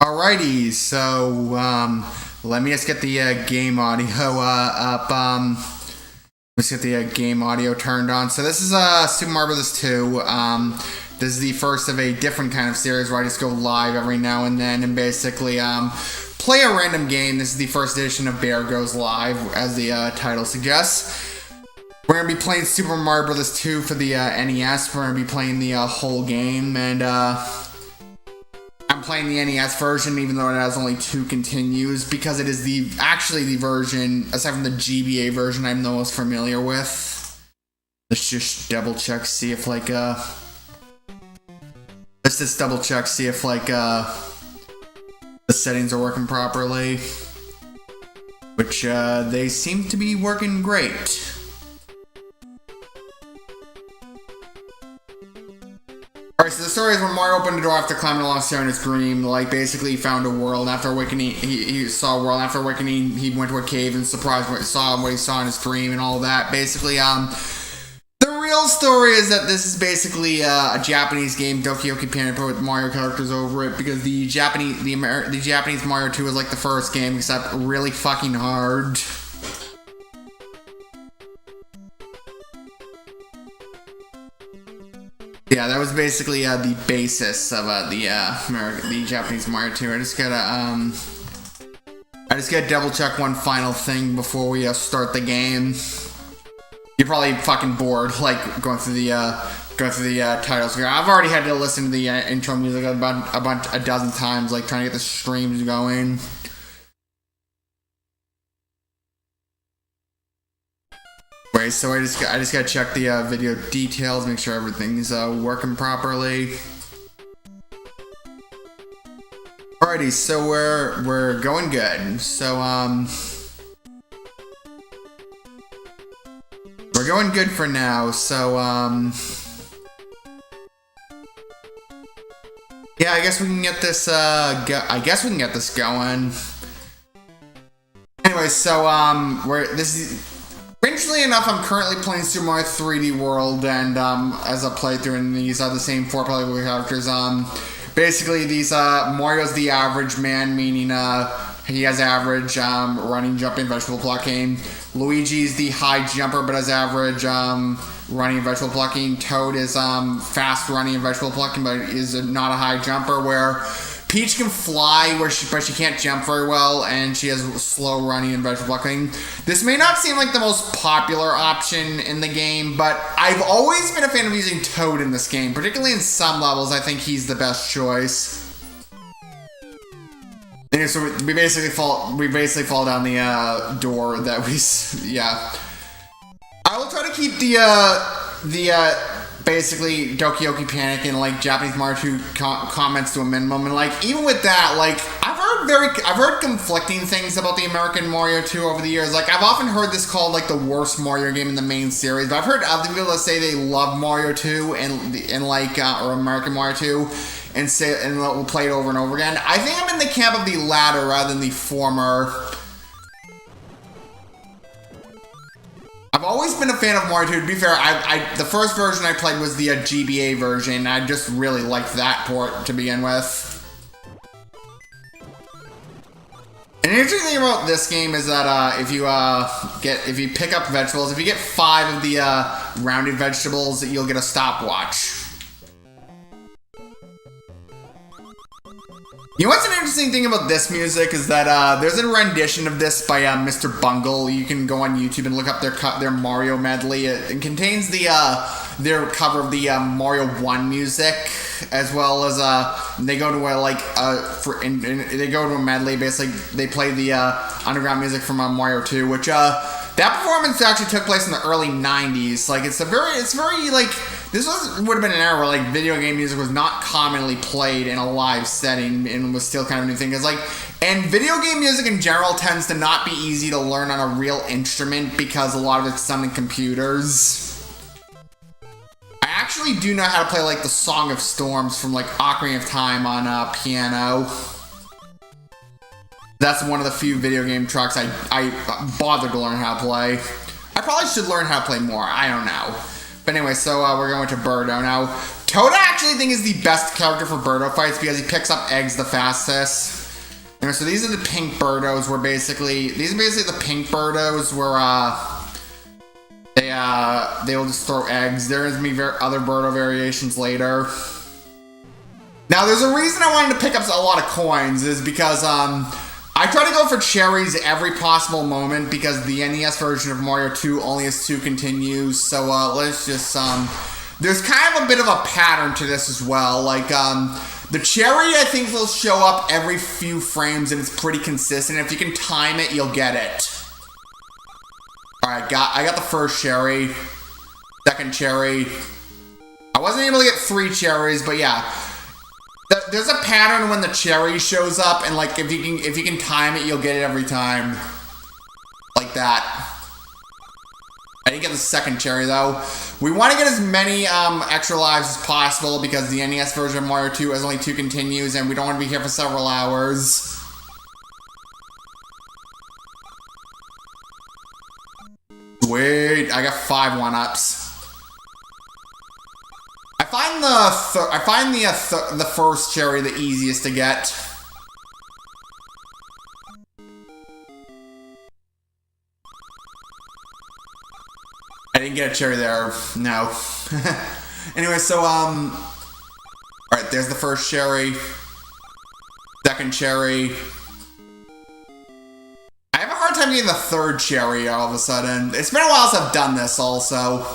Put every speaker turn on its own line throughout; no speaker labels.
Alrighty, so let me just get the game audio up. Let's get the game audio turned on. So this is Super Mario Bros. 2. This is the first of a different kind of series where I just go live every now and then and basically play a random game. This is the first edition of Bear Goes Live, as the title suggests. We're going to be playing Super Mario Bros. 2 for the NES. We're going to be playing the whole game, and I'm playing the NES version, even though it has only 2 continues, because it is actually the version, aside from the GBA version, I'm the most familiar with. Let's just double check, see if the settings are working properly, which they seem to be working great. Alright, so the story is when Mario opened the door after climbing along staring in his dream, basically he found a world, and after awakening, he saw a world, and after awakening, he went to a cave and surprised what he saw in his dream and all that. Basically, the real story is that this is basically a Japanese game, Doki Doki Panic, with Mario characters over it, because the Japanese Mario 2 was like the first game, except really fucking hard. Yeah, that was basically the basis of the Japanese Mario 2. I just gotta double check one final thing before we start the game. You're probably fucking bored, going through the titles here. I've already had to listen to the intro music about a dozen times, trying to get the streams going. Wait, so I just gotta check the video details, make sure everything's working properly. Alrighty, so we're going good. So we're going good for now. So yeah, I guess we can get this going. Anyway, so strangely enough, I'm currently playing Super Mario 3D World, and as a playthrough, and these are the same 4 playable characters. Basically, Mario's the average man, meaning he has average running, jumping, vegetable plucking. Luigi's the high jumper, but has average running, vegetable plucking. Toad is fast running and vegetable plucking, but is not a high jumper. Where Peach can fly, but she can't jump very well, and she has slow running and vegetable plucking. This may not seem like the most popular option in the game, but I've always been a fan of using Toad in this game, particularly in some levels. I think he's the best choice. And so we basically fall down the door that yeah. I will try to keep basically Doki Doki Panic and Japanese Mario 2 comments to a minimum, and even with that, I've heard conflicting things about the American Mario 2 over the years. I've often heard this called the worst Mario game in the main series, but I've heard other people that say they love Mario 2 or American Mario 2 and will play it over and over again. I think I'm in the camp of the latter rather than the former. I've always been a fan of Mario 2. To be fair, the first version I played was the GBA version. I just really liked that port to begin with. An interesting thing about this game is that if you pick up vegetables, if you get 5 of the rounded vegetables, you'll get a stopwatch. You know what's an interesting thing about this music is that there's a rendition of this by Mr. Bungle. You can go on YouTube and look up their Mario medley. It contains their cover of the Mario 1 music, as well as they go to they go to a medley. Basically, they play the underground music from Mario 2, which that performance actually took place in the early 90s. This would have been an era where video game music was not commonly played in a live setting and was still kind of a new thing. And video game music in general tends to not be easy to learn on a real instrument because a lot of it's done in computers. I actually do know how to play the Song of Storms from Ocarina of Time on piano. That's one of the few video game tracks I bothered to learn how to play. I probably should learn how to play more. I don't know. But anyway, so we're going to Birdo. Now, Toad I actually think is the best character for Birdo fights because he picks up eggs the fastest. Anyway, so these are the pink Birdos where these are basically the pink Birdos where they will just throw eggs. There is going to be other Birdo variations later. Now, there's a reason I wanted to pick up a lot of coins is because I try to go for cherries every possible moment because the NES version of Mario 2 only has 2 continues. So let's just there's kind of a bit of a pattern to this as well. Like the cherry I think will show up every few frames and it's pretty consistent. If you can time it, you'll get it. Alright, I got the first cherry. Second cherry. I wasn't able to get 3 cherries, but yeah. There's a pattern when the cherry shows up, and like if you can time it, you'll get it every time. Like that. I didn't get the second cherry though. We want to get as many extra lives as possible because the NES version of Mario 2 has only 2 continues, and we don't want to be here for several hours. Sweet, I got 5 1-ups. I find the first cherry the easiest to get. I didn't get a cherry there. No. Anyway, so alright, there's the first cherry. Second cherry. I have a hard time getting the third cherry all of a sudden. It's been a while since I've done this also.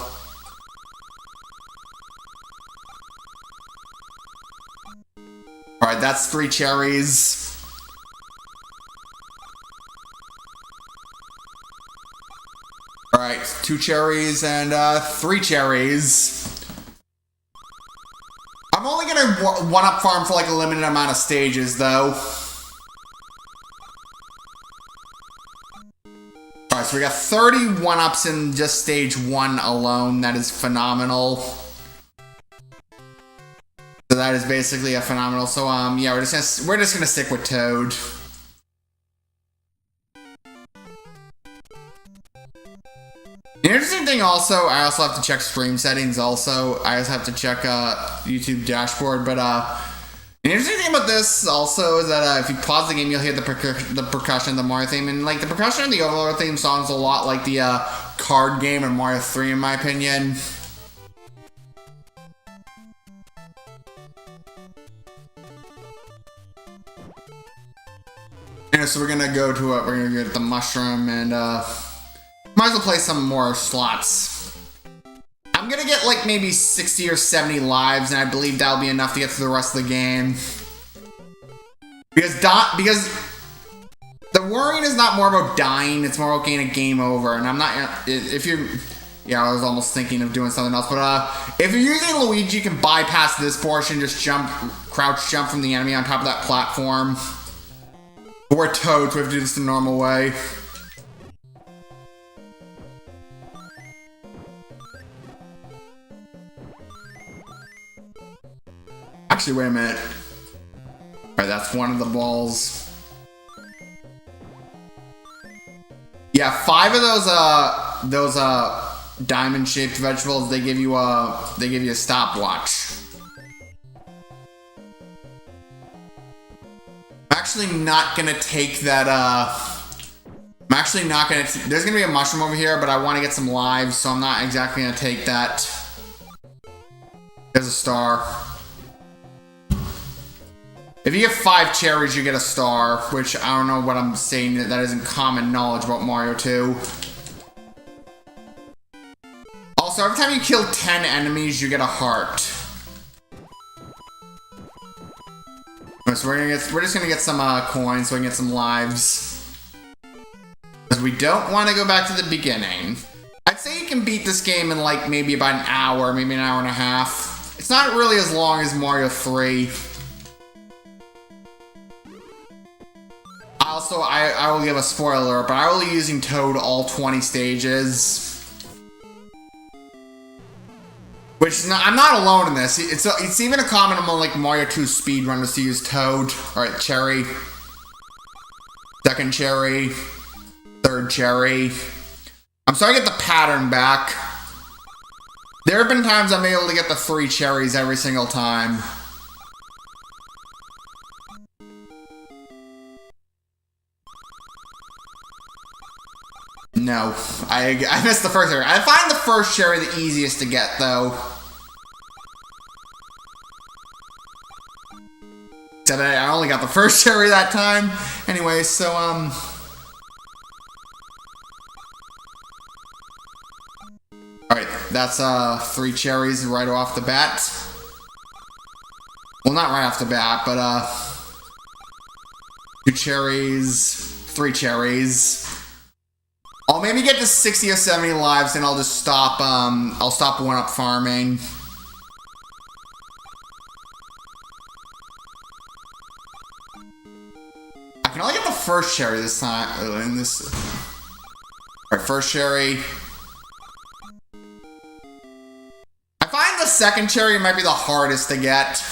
Alright, that's 3 cherries. Alright, 2 cherries and 3 cherries. I'm only gonna 1-up farm for like a limited amount of stages though. Alright, so we got 30 1-ups in just stage 1 alone. That is phenomenal. So that is basically a phenomenal. So yeah, we're just gonna stick with Toad. The interesting thing also, I also have to check stream settings also. I just have to check YouTube dashboard. But the interesting thing about this also is that if you pause the game, you'll hear the percussion of the Mario theme, and like the percussion of the overall theme song is a lot like the card game in Mario 3, in my opinion. Yeah, so we're gonna go to we're gonna get the mushroom and might as well play some more slots. I'm gonna get like maybe 60 or 70 lives, and I believe that'll be enough to get through the rest of the game. Because the worrying is not more about dying, it's more about getting a game over. And I'm not, if you're, yeah, I was almost thinking of doing something else, but if you're using Luigi, you can bypass this portion, just crouch jump from the enemy on top of that platform. We're Toad, so we have to do this the normal way. Actually, wait a minute. Alright, that's one of the balls. Yeah, 5 of those diamond-shaped vegetables, they give you a stopwatch. I'm actually not gonna take that, I'm actually not gonna, there's gonna be a mushroom over here, but I want to get some lives, so I'm not exactly gonna take that. There's a star. If you get 5 cherries, you get a star, which I don't know what I'm saying, that isn't common knowledge about Mario 2. Also, every time you kill 10 enemies, you get a heart. So we're just gonna get some coins so we can get some lives. Because we don't want to go back to the beginning. I'd say you can beat this game in like maybe about an hour, maybe an hour and a half. It's not really as long as Mario 3. Also, I will give a spoiler, but I will be using Toad all 20 stages. Which, I'm not alone in this. It's even a common among like Mario 2 speedrunners to use Toad. Alright, cherry. Second cherry. Third cherry. I'm starting to get the pattern back. There have been times I'm able to get the 3 cherries every single time. No, I missed the first cherry. I find the first cherry the easiest to get, though. Except I only got the first cherry that time. Anyway, so, Alright, that's, 3 cherries right off the bat. Well, not right off the bat, but, 2 cherries, 3 cherries. I'll maybe get to 60 or 70 lives, and I'll just stop, I'll stop one-up farming. I can only get the first cherry this time, in this... Alright, first cherry. I find the second cherry might be the hardest to get.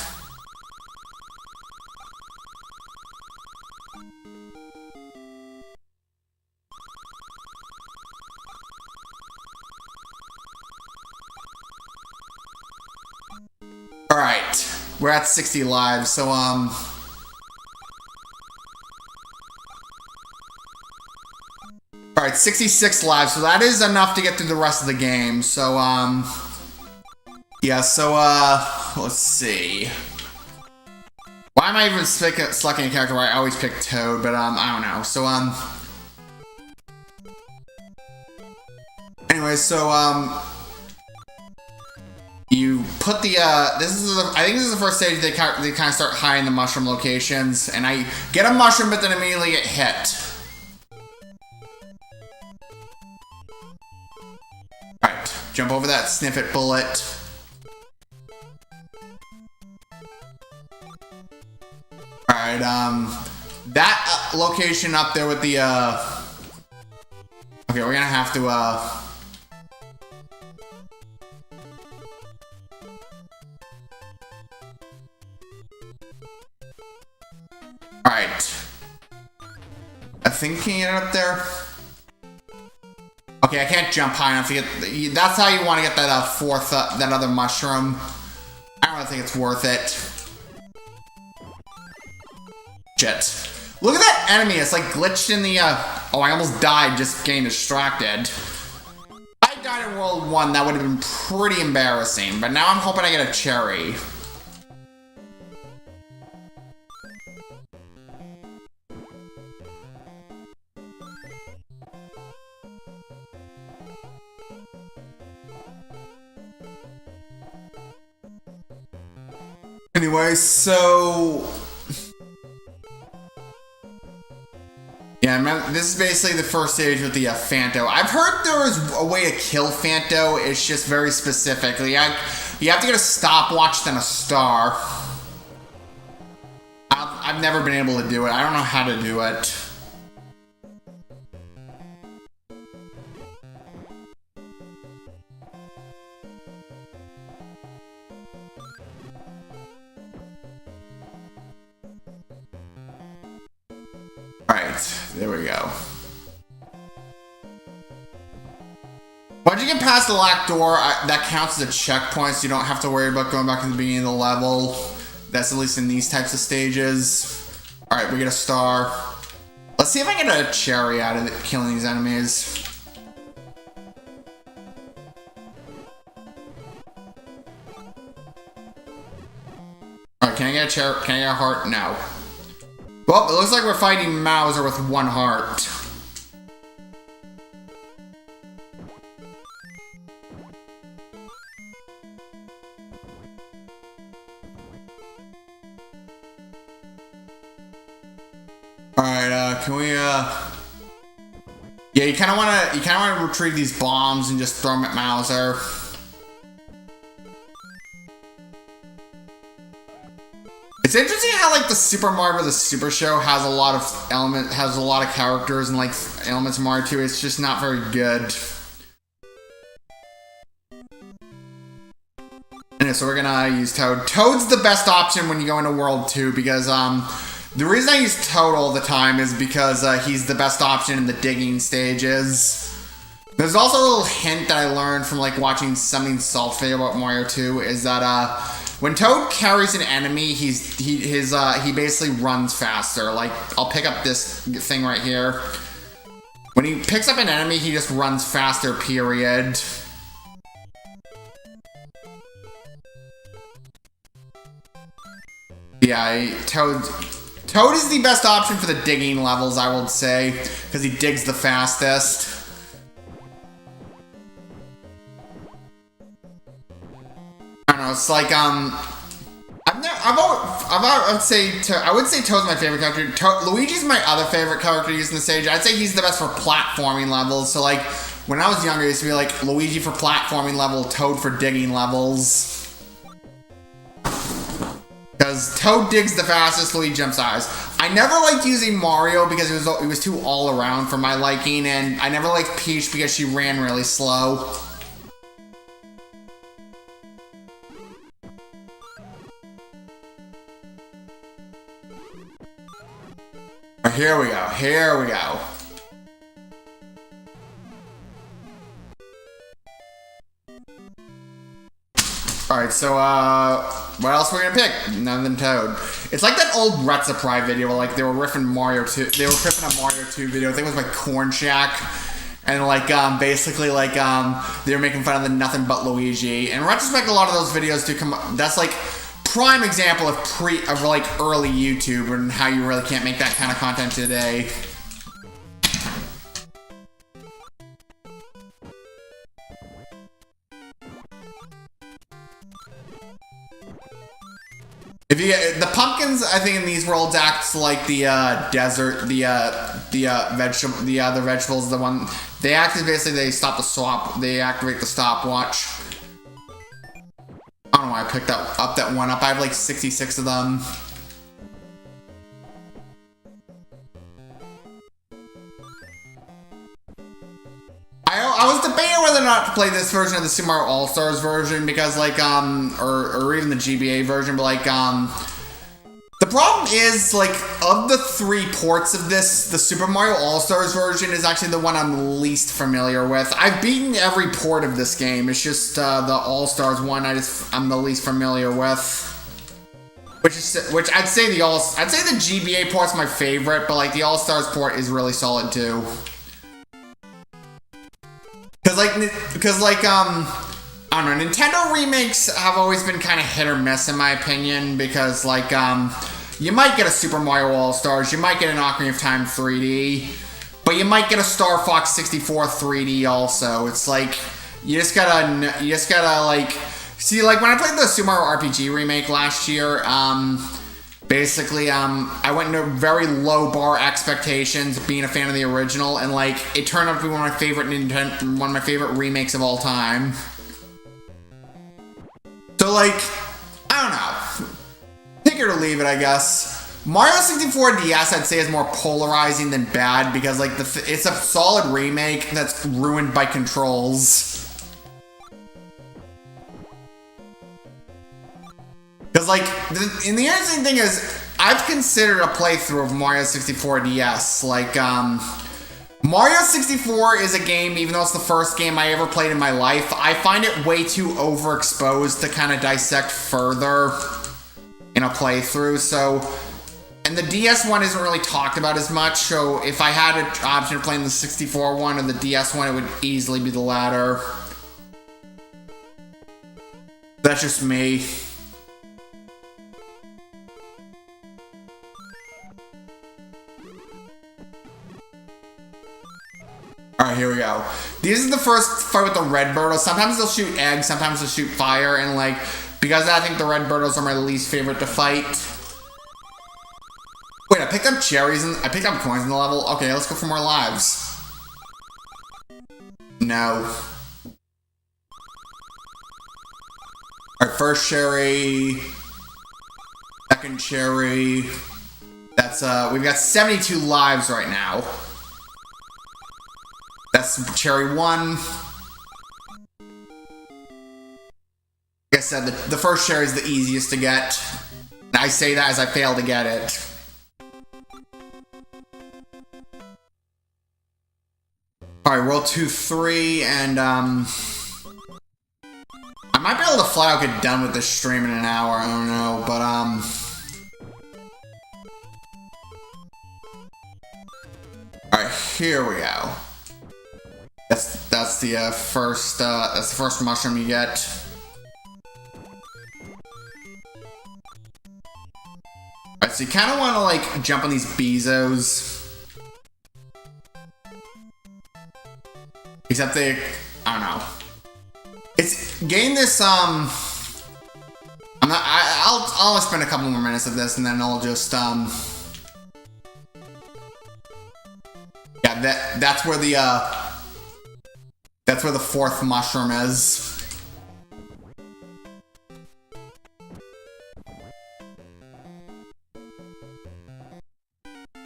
Alright, we're at 60 lives, so, Alright, 66 lives, so that is enough to get through the rest of the game, so, yeah, so, let's see. Why am I even selecting a character where I always pick Toad, but, I don't know, so, anyway, so, you put the, I think this is the first stage they kind of start hiding the mushroom locations, and I get a mushroom but then immediately get hit. Alright, jump over that sniff it bullet. Alright, that location up there with the, okay, we're gonna have to, Alright. I think can you get up there? Okay, I can't jump high enough to get... That's how you want to get that fourth, that other mushroom. I don't really think it's worth it. Shit. Look at that enemy, it's like glitched in the, Oh, I almost died just getting distracted. If I died in World 1, that would have been pretty embarrassing, but now I'm hoping I get a cherry. Anyway, so... Yeah, this is basically the first stage with the Phanto. I've heard there is a way to kill Phanto, it's just very specific. You have to get a stopwatch, then a star. I've never been able to do it. I don't know how to do it. Alright, there we go. Once you get past the locked door, that counts as a checkpoint, so you don't have to worry about going back to the beginning of the level. That's at least in these types of stages. Alright, we get a star. Let's see if I can get a cherry out of it, killing these enemies. Alright, can I get a cherry? Can I get a heart? No. Well, it looks like we're fighting Mauser with 1 heart. Alright, can we, yeah, you kinda wanna retrieve these bombs and just throw them at Mauser. It's interesting how, like, the Super Mario the Super Show has a lot of characters and, like, elements of Mario 2. It's just not very good. Anyway, so we're gonna use Toad. Toad's the best option when you go into World 2 because, the reason I use Toad all the time is because, he's the best option in the digging stages. There's also a little hint that I learned from like watching something salty about Mario 2 is that when Toad carries an enemy, he basically runs faster. Like I'll pick up this thing right here. When he picks up an enemy, he just runs faster, period. Yeah, Toad is the best option for the digging levels, I would say, because he digs the fastest. I don't know, it's like, I would say Toad's my favorite character. Luigi's my other favorite character using the stage. I'd say he's the best for platforming levels. So like, when I was younger, it used to be like Luigi for platforming level, Toad for digging levels. Because Toad digs the fastest, Luigi jumps highest. I never liked using Mario because it was too all around for my liking, and I never liked Peach because she ran really slow. Here we go. Here we go. Alright, so, what else we're gonna pick? None than Toad. It's like that old Retsupply video where, like, they were riffing Mario 2. They were riffing a Mario 2 video. I think it was by Corn Shack. And, like, basically, like, they were making fun of the Nothing But Luigi. And in retrospect, a lot of those videos do come up. That's, like, prime example of like early YouTube and how you really can't make that kind of content today. If you get the pumpkins, I think in these worlds acts like the desert, the other vegetables. The one they act as basically they stop the swap. They activate the stopwatch. I don't know why I picked up that one up. I have like 66 of them. I was debating whether or not to play this version of the Super Mario All-Stars version because like or even the GBA version, but like the problem is like of the 3 ports of this, the Super Mario All-Stars version is actually the one I'm least familiar with. I've beaten every port of this game. It's just the All-Stars one I'm the least familiar with. Which I'd say the GBA port's my favorite, but like the All-Stars port is really solid too. Because like I don't know, Nintendo remakes have always been kind of hit or miss in my opinion, because like you might get a Super Mario All-Stars, you might get an Ocarina of Time 3D, but you might get a Star Fox 64 3D also. It's like you just gotta like see, like when I played the Super Mario RPG remake last year, basically, I went into very low bar expectations, being a fan of the original, and like it turned out to be one of my favorite remakes of all time. So like, I don't know, take it or leave it, I guess. Mario 64 DS, I'd say, is more polarizing than bad because like it's a solid remake that's ruined by controls. Because, like, the interesting thing is, I've considered a playthrough of Mario 64 DS. Like, Mario 64 is a game, even though it's the first game I ever played in my life, I find it way too overexposed to kind of dissect further in a playthrough, so... And the DS one isn't really talked about as much, so if I had an option of playing the 64 one or the DS one, it would easily be the latter. That's just me. Alright, here we go. This is the first fight with the red Birdos. Sometimes they'll shoot eggs, sometimes they'll shoot fire, and like, because I think the red Birdos are my least favorite to fight. Wait, I picked up cherries and I picked up coins in the level? Okay, let's go for more lives. No. Alright, first cherry. Second cherry. That's, we've got 72 lives right now. That's cherry 1. Like I said, the first cherry is the easiest to get. And I say that as I fail to get it. Alright, World 2, 3, and I might be able to flat out get done with this stream in an hour, I don't know, but alright, here we go. That's the first mushroom you get. Alright, so you kinda wanna like jump on these Bezos. Except I don't know. It's getting this, I'll spend a couple more minutes of this and then I'll just, yeah, that's where the fourth mushroom is.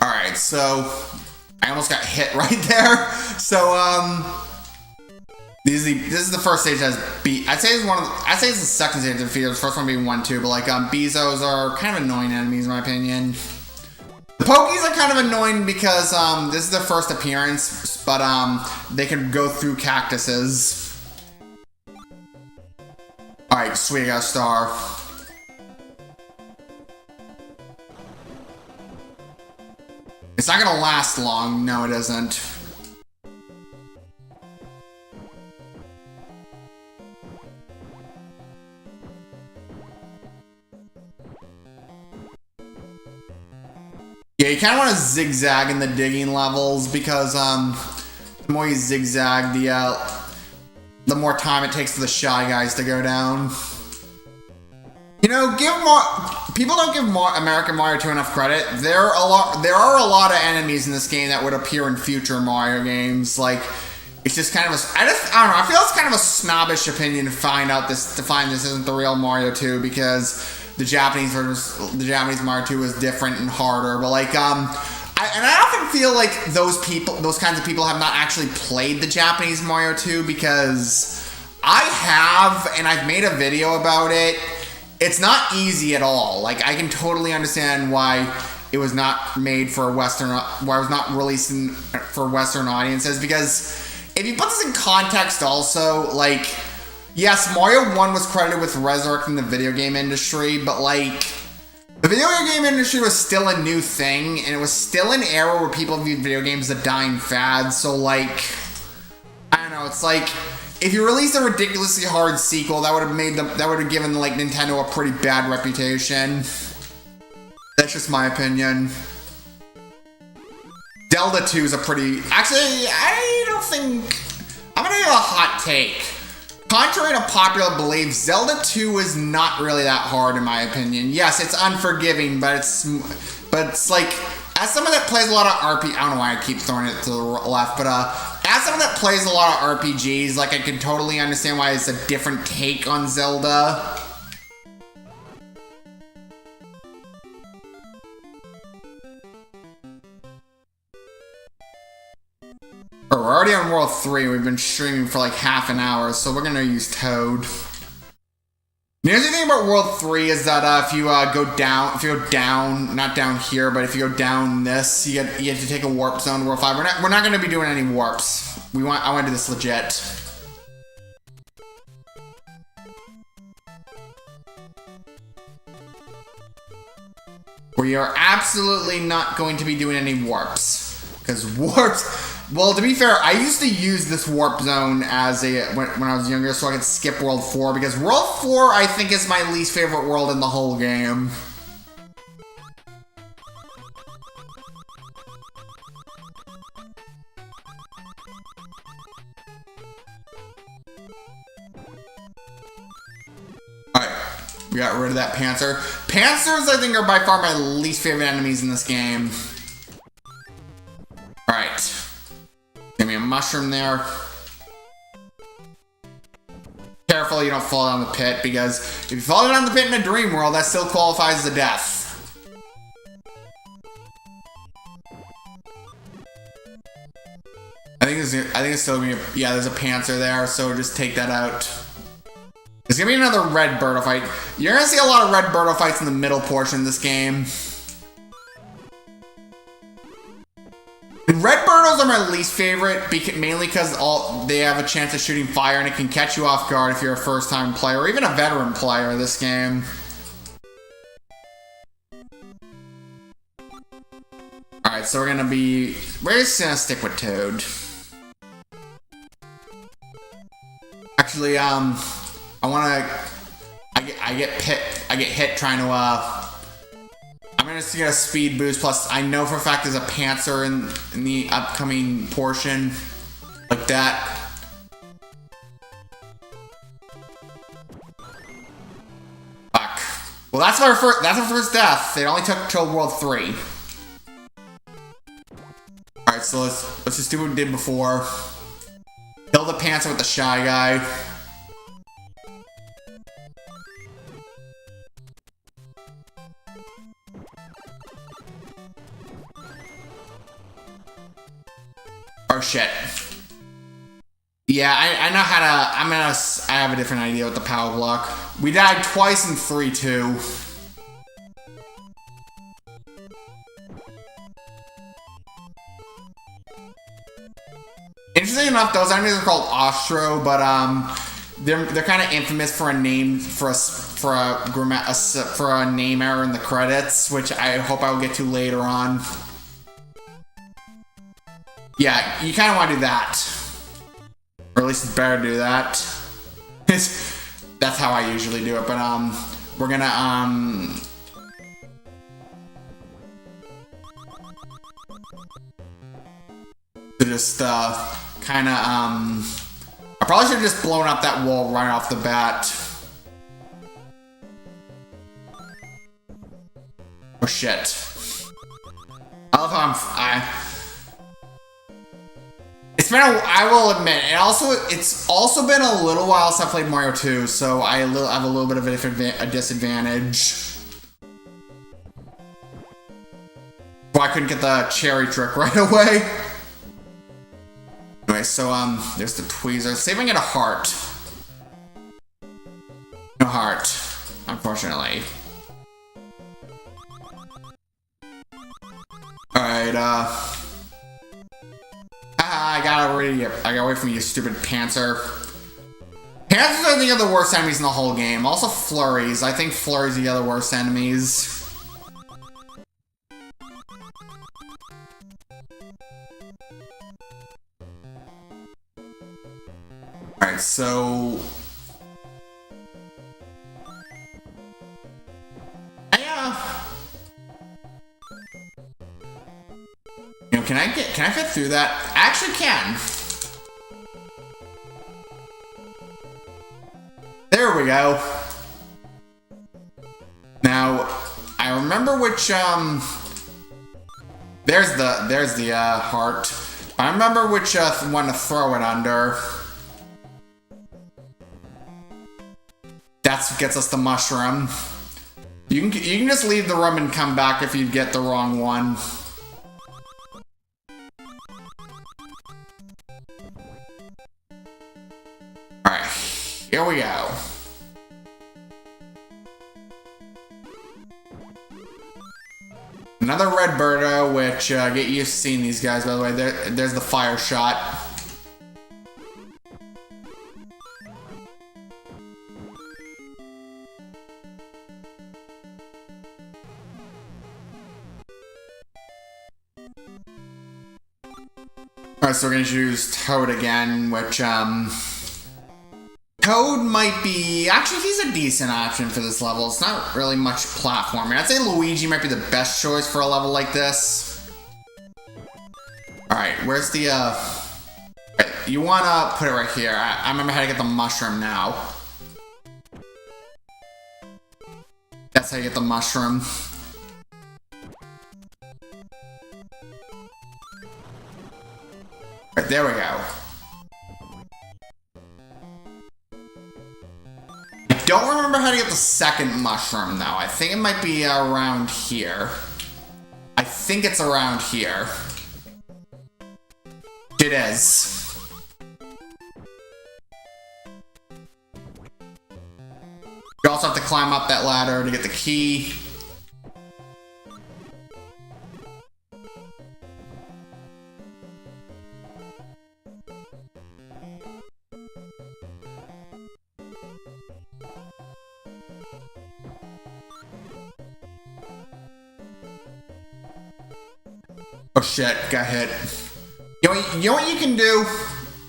Alright, so, I almost got hit right there. So, this is the first stage that has I'd say it's the second stage of the field, the first one being 1, 2, but like Bezos are kind of annoying enemies in my opinion. The Pokies are kind of annoying because this is their first appearance, but they can go through cactuses. Alright, sweet, I got a star. It's not gonna last long, no it isn't. Yeah, you kind of want to zigzag in the digging levels because the more you zigzag, the more time it takes for the Shy Guys to go down. You know, people don't give American Mario 2 enough credit. There are a lot of enemies in this game that would appear in future Mario games. Like, it's just kind of I don't know. I feel it's kind of a snobbish opinion to find this isn't the real Mario 2 because the Japanese Mario 2 is different and harder, but like, I often feel like those kinds of people have not actually played the Japanese Mario 2 because I have, and I've made a video about it. It's not easy at all. Like, I can totally understand why it was not made for why it was not released for Western audiences, because if you put this in context also, like, yes, Mario 1 was credited with resurrecting the video game industry, but like, the video game industry was still a new thing, and it was still an era where people viewed video games as a dying fad, so like, I don't know, it's like, if you released a ridiculously hard sequel, that would have given like Nintendo a pretty bad reputation. That's just my opinion. Zelda 2 is actually, I don't think, I'm gonna give a hot take. Contrary to popular belief, Zelda 2 is not really that hard in my opinion. Yes, it's unforgiving, but it's like, as someone that plays a lot of RPG, I don't know why I keep throwing it to the left, but as someone that plays a lot of RPGs, like, I can totally understand why it's a different take on Zelda. We're already on World 3, we've been streaming for like half an hour, so we're gonna use Toad. The other thing about World 3 is that if you go down, not down here, but if you go down this, you have to take a warp zone to World 5. We're not gonna be doing any warps. I want to do this legit. We are absolutely not going to be doing any warps. Because warps, well, to be fair, I used to use this warp zone as when I was younger so I could skip World 4, because World 4, I think, is my least favorite world in the whole game. Alright, we got rid of that Panzer. Panzers, I think, are by far my least favorite enemies in this game. Alright. Give me a mushroom there. Careful you don't fall down the pit, because if you fall down the pit in a dream world, that still qualifies as a death. I think it's still gonna be yeah, there's a Panzer there, so just take that out. There's gonna be another red Birdo fight. You're gonna see a lot of red Birdo fights in the middle portion of this game. And red Birdos are my least favorite, mainly because they have a chance of shooting fire and it can catch you off guard if you're a first-time player or even a veteran player of this game. Alright, so we're just gonna stick with Toad. Actually, I get hit trying to, I'm gonna get a speed boost, plus I know for a fact there's a pantser in the upcoming portion, like that. Fuck. Well, that's our first death. It only took till World 3. Alright, so let's just do what we did before. Kill the pantser with the Shy Guy. Oh shit. Yeah, I know how to, I have a different idea with the power block. We died twice in 3 too. Interesting enough, those enemies are called Ostro, but they're kind of infamous for a name for a name error in the credits, which I hope I will get to later on. Yeah, you kind of want to do that, or at least it's better to do that. That's how I usually do it. But we're gonna just kind of I probably should have just blown up that wall right off the bat. Oh shit. I love how I will admit, it's also been a little while since I played Mario 2, so I have a little bit of a disadvantage. Well, I couldn't get the cherry trick right away. Anyway, so there's the tweezer. See if I can get a heart. No heart, unfortunately. Alright, I got away from you, stupid pantser. Panthers, I think, are the worst enemies in the whole game. Also flurries. I think flurries are the other worst enemies. Alright, so can I fit through that? I actually can. There we go. Now, I remember which there's the heart. I remember which one to throw it under. That's what gets us the mushroom. You can just leave the room and come back if you get the wrong one. Alright, here we go. Another red birdo, which get used to seeing these guys, by the way. There's the fire shot. Alright, so we're gonna use Toad again, which, Toad might be... Actually, he's a decent option for this level. It's not really much platforming. I'd say Luigi might be the best choice for a level like this. Alright, where's the, You wanna put it right here. I remember how to get the mushroom now. That's how you get the mushroom. Right, there we go. I don't remember how to get the second mushroom, though. I think it might be around here. I think it's around here. It is. You also have to climb up that ladder to get the key. Oh shit, got hit. You know what you can do?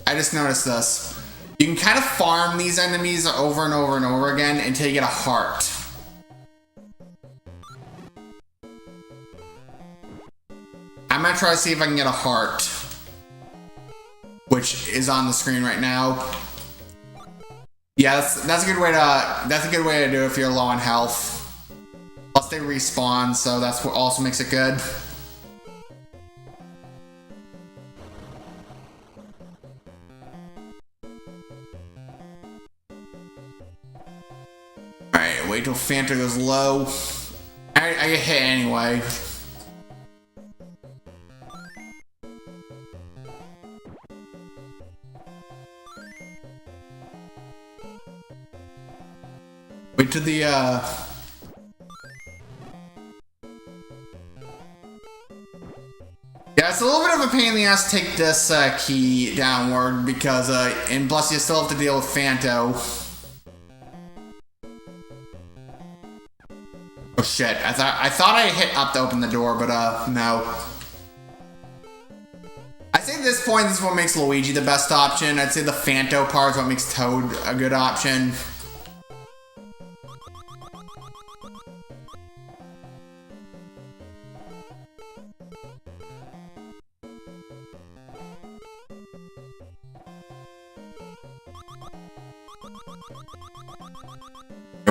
I just noticed this. You can kind of farm these enemies over and over and over again until you get a heart. I'm gonna try to see if I can get a heart, which is on the screen right now. Yeah, that's a good way to do it if you're low on health. Plus they respawn, so that's what also makes it good. Alright, wait till Fanta goes low. I get hit anyway. Wait till the yeah, it's a little bit of a pain in the ass to take this key downward because and plus you still have to deal with Fanto. Oh shit, I thought I hit up to open the door, but no. I'd say at this point this is what makes Luigi the best option. I'd say the Fanto part is what makes Toad a good option.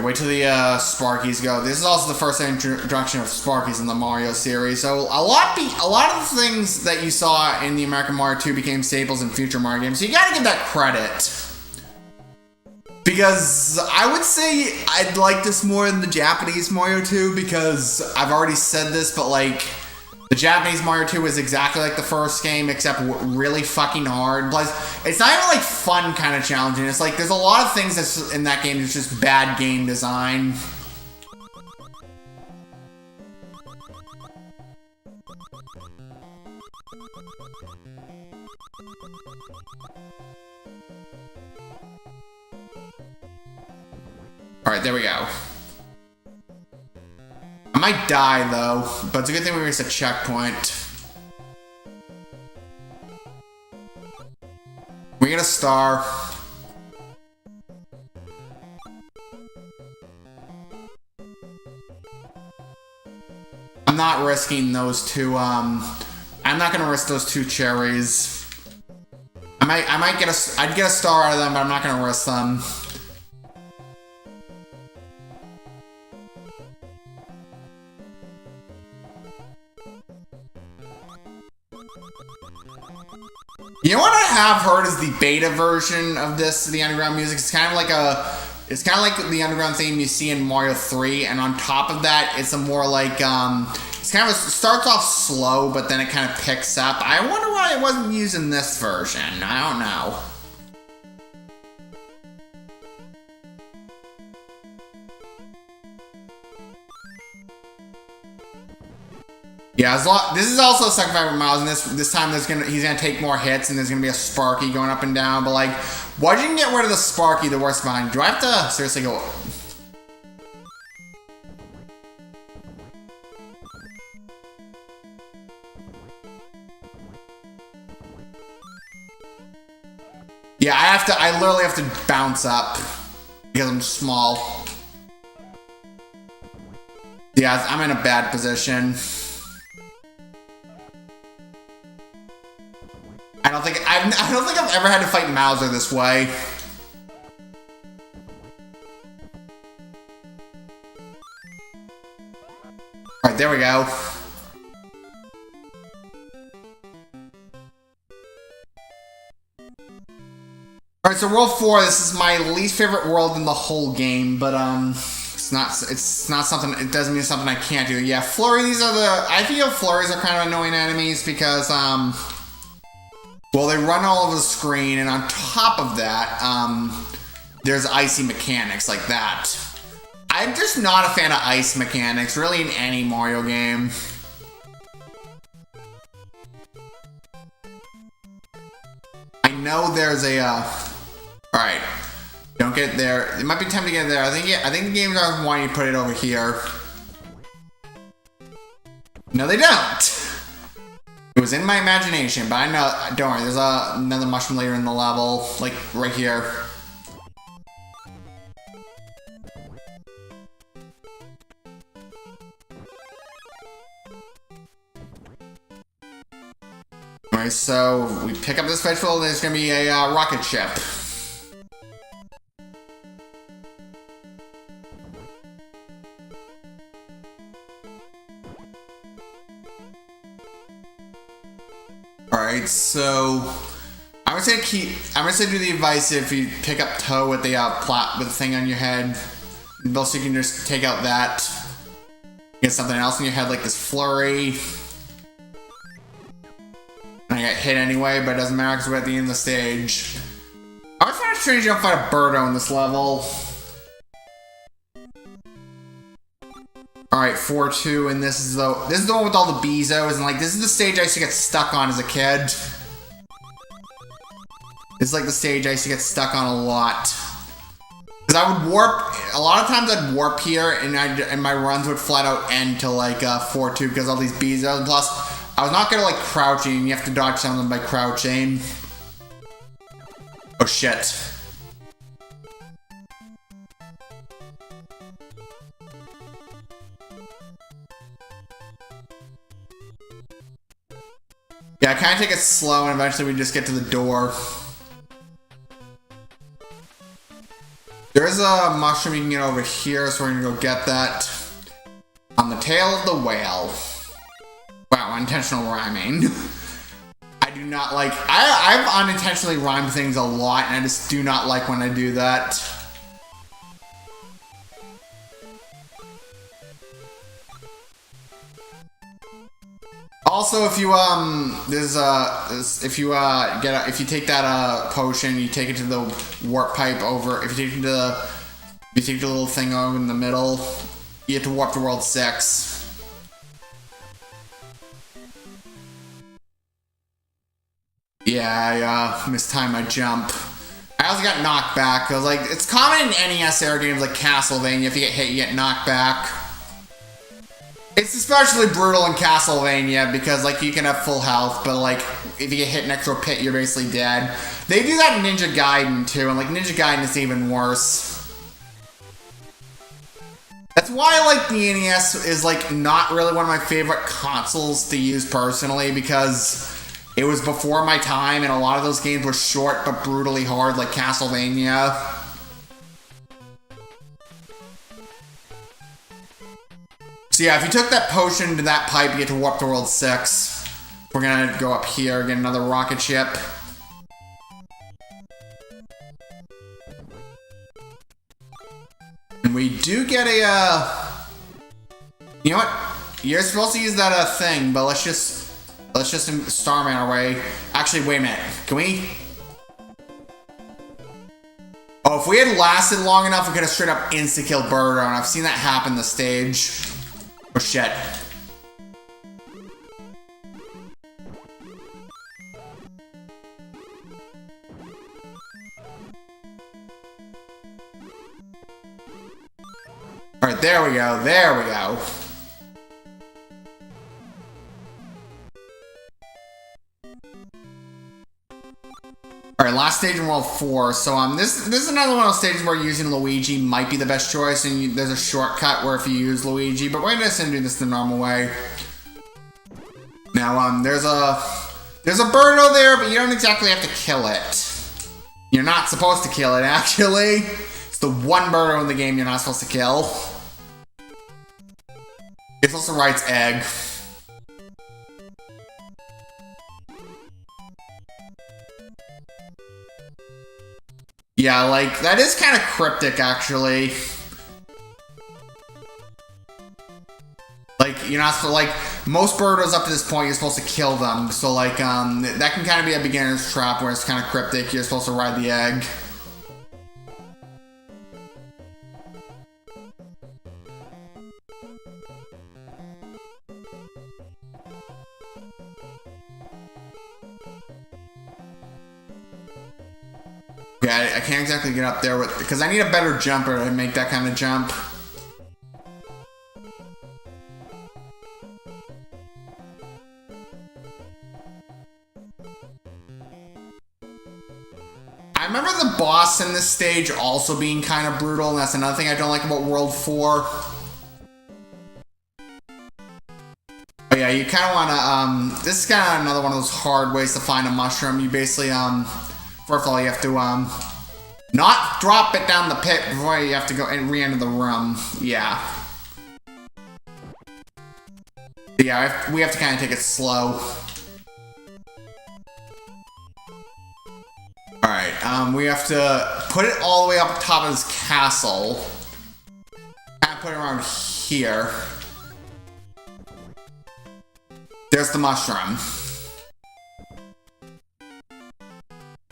Wait till the Sparkies go. This is also the first introduction of Sparkies in the Mario series. So a lot of the things that you saw in the American Mario 2 became staples in future Mario games. So you gotta give that credit. Because I would say I'd like this more than the Japanese Mario 2 because I've already said this, but like the Japanese Mario 2 is exactly like the first game, except really fucking hard. Plus, it's not even like fun kind of challenging. It's like there's a lot of things that's in that game that's just bad game design. Alright, there we go. I might die though, but it's a good thing we reached a checkpoint. We get a star. I'm not risking those two, I'm not gonna risk those two cherries. I'd get a star out of them, but I'm not gonna risk them. You know what I have heard is the beta version of this, the underground music. It's kind of like the underground theme you see in Mario 3, and on top of that, it's a more like it's kind of it starts off slow, but then it kind of picks up. I wonder why it wasn't used in this version. I don't know. Yeah, this is also a second 500 miles, and this time he's gonna take more hits, and there's gonna be a Sparky going up and down. But like, why'd you get rid of the Sparky the worst behind? Do I have to seriously go? Yeah, I literally have to bounce up because I'm small. Yeah, I'm in a bad position. I don't think I've ever had to fight Mauser this way. Alright, there we go. Alright, so World 4, this is my least favorite world in the whole game, but it's not something, it doesn't mean something I can't do. Yeah, Flurry, I feel Flurries are kind of annoying enemies because, well, they run all over the screen, and on top of that, there's icy mechanics like that. I'm just not a fan of ice mechanics, really, in any Mario game. I know there's a, alright. Don't get there. It might be time to get there. I think the game doesn't want you to put it over here. No, they don't. was in my imagination, but I know, don't worry, there's another mushroom later in the level, like right here. Alright, so we pick up this vegetable and there's gonna be a rocket ship. Alright, so I'm gonna say do the advice if you pick up toe with the with the thing on your head. Also, you can just take out that. Get something else in your head like this flurry. I got hit anyway, but it doesn't matter because we're at the end of the stage. I was trying to strange enough to fight a Birdo in this level. Alright, 4-2, and this is the one with all the Bezos, and like this is the stage I used to get stuck on as a kid. This is like the stage I used to get stuck on a lot. Because I would warp, a lot of times I'd warp here, and my runs would flat out end to like 4-2 because all these Bezos, and plus I was not good at like crouching, and you have to dodge some of them by crouching. Oh shit. Yeah, I kind of take it slow, and eventually we just get to the door. There's a mushroom you can get over here, so we're gonna go get that. On the tail of the whale. Wow, unintentional rhyming. I do not like... I've unintentionally rhymed things a lot, and I just do not like when I do that. Also, if you if you take that potion, you take it to the warp pipe over. If you take the little thing over in the middle, you have to warp to World 6. Yeah, I mistimed my jump. I also got knocked back. I was like, it's common in NES era games like Castlevania. If you get hit, you get knocked back. It's especially brutal in Castlevania because, like, you can have full health, but, like, if you get hit next to a pit, you're basically dead. They do that in Ninja Gaiden, too, and, like, Ninja Gaiden is even worse. That's why, like, the NES is, like, not really one of my favorite consoles to use personally, because it was before my time, and a lot of those games were short but brutally hard, like Castlevania. So yeah, if you took that potion to that pipe, you get to warp to World 6. We're gonna go up here, get another rocket ship. And we do get a, you know what? You're supposed to use that thing, but let's just Starman our way. Actually, wait a minute. Can we? Oh, if we had lasted long enough, we could have straight up insta-killed Birdo, and I've seen that happen in the stage. Oh shit. Alright, there we go, there we go. Alright, last stage in World 4. So this is another one of those stages where using Luigi might be the best choice, and there's a shortcut where if you use Luigi, but we're just gonna do this the normal way. Now, there's a Birdo there, but you don't exactly have to kill it. You're not supposed to kill it, actually. It's the one Birdo in the game you're not supposed to kill. It's also Wright's egg. Yeah, like, that is kind of cryptic, actually. Like, you're not supposed to, like, most Birdos up to this point, you're supposed to kill them. So, like, that can kind of be a beginner's trap where it's kind of cryptic. You're supposed to ride the egg. Yeah, I can't exactly get up there with, because I need a better jumper to make that kind of jump. I remember the boss in this stage also being kind of brutal, and that's another thing I don't like about World 4. But yeah, you kind of want to, this is kind of another one of those hard ways to find a mushroom. You basically, first of all, you have to, not drop it down the pit before you have to go and re-enter the room. Yeah. Yeah, we have to kind of take it slow. Alright, we have to put it all the way up top of this castle. And put it around here. There's the mushroom.